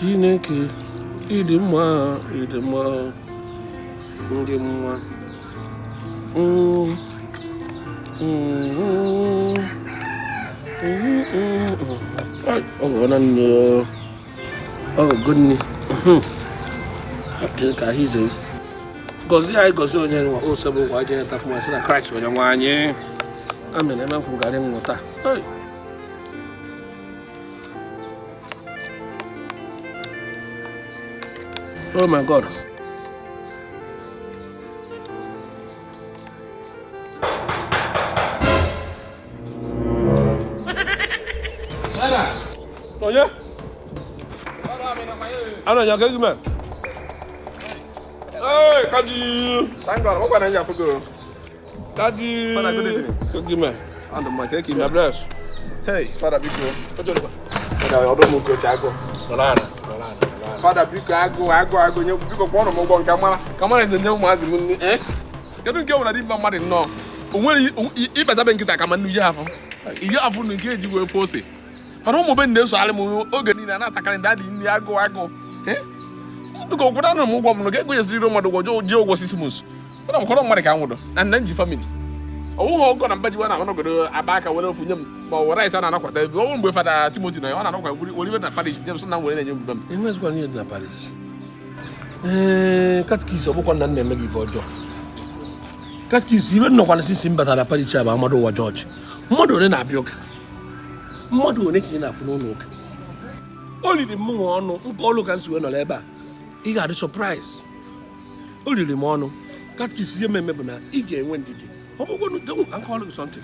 Chineke ịdị mma ndị mma gonni ka hize gọzie anyị gọzie onye nwa ose bụ kwa je ta fuma sina Christ onye nwa anyị amen eme mfugari mmụta oh my God. Oh yeah? Ano ya kegi man? Hey, Kaji. Thank God. What can I do for you? Kaji. Father, good evening. Kegi man. And my cake. God bless. Hey, Father Biko. What you doing? Father, I don't know what I go. Balana. Father Biko, I go. You Biko, one of my one camera. Come on, the new ones. Eh? You don't get what I did, my mother. No. When you better be getting a command, you have to engage you with force. I don't move in this. I'm organizing an attack and daddy in the ago. Eh? To go down and move on, get with zero mother, Joe was his moose. But I'm calling my account and then your family. Oh, God, I'm bet you want to go to a back away from him. But what I said, I'm not quite the own with Father Timothy. I don't know what even a parish, Jameson, and when you them. In West Guardian, in a parish. Catkis of one and maybe for Joe. Catkis, even no one sees him but at a parish of Amado or George. Mother in Abioka. Mother making enough no look. Only the mono, go look and see no labor. He got a surprise. Only the mono. Catkis, you remember now, he gave when did you? I'm going to call you something.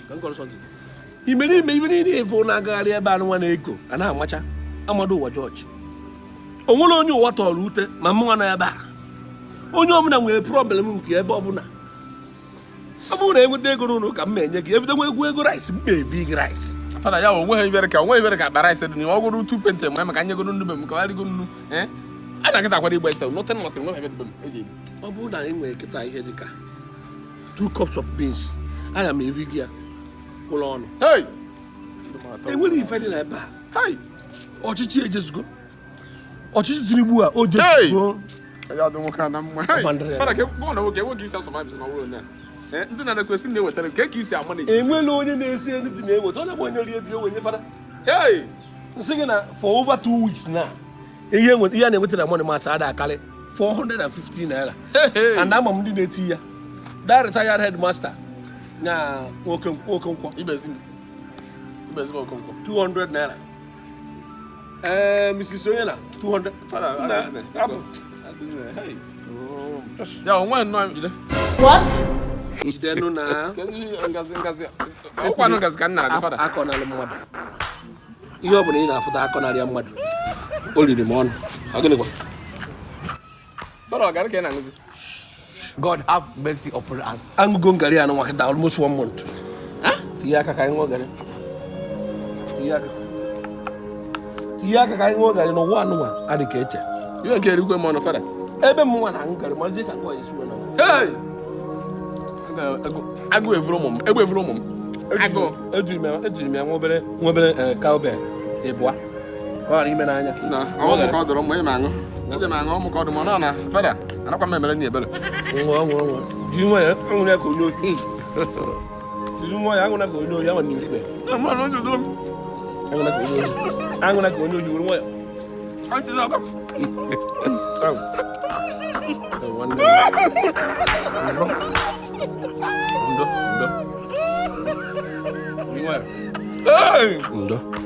He made him even in a phone. I got a band 1 echo, and how much Amado or George. Oh, only what all route, Mamma and I back. Oh, no, I'm a problem here, Bobuna. I'm going to go to look at me and give them a good rice, baby rice. Father, I will very cut, but I said, you all go to 2 pence, Mamma, can you go to them? Eh? I don't get what it was, nothing. Oh, but I ain't I hear the car. 2 cups of beans. I am a vegan. Hold on. Hey! Hey, what are you fighting like that? Hey! Ochichi just go. Ochichi Tribua, oh, just go. I don't kind of money. But I can't go on. Okay, what gives us some vibes in my world now? And then I question they were telling cake is our money. And when only say anything, they were only when you father. Hey! Singing for over 2 weeks now. A year with Ian went to the money master, I call it 415 naira. And I'm on the tea. That retired headmaster. Now, welcome. Ibezim 200 naira. Mrs. Soyena, 200. Hey. Yeah, one no. What? Is there no now? You open it after that corner. Only the morning. I'm going to go. But I got to God have mercy upon us. I'm going to go almost 1 month. Huh? Tiaka can't go there. Tiaka can't go there. No one. I the kitchen. You are getting good, man. Father. Every one, I'm going to music and voice. Hey! I go every moment. I go. I dream. I'm over cowbell. A boy. Or even I know. I want to call the wrong way, man. The man almost called the Monana. Father. I don't remember any better. Do you want I'm going to go? Do you want I'm going to go? You want to go? I'm going to go. I'm going to go. You want? I'm going to go.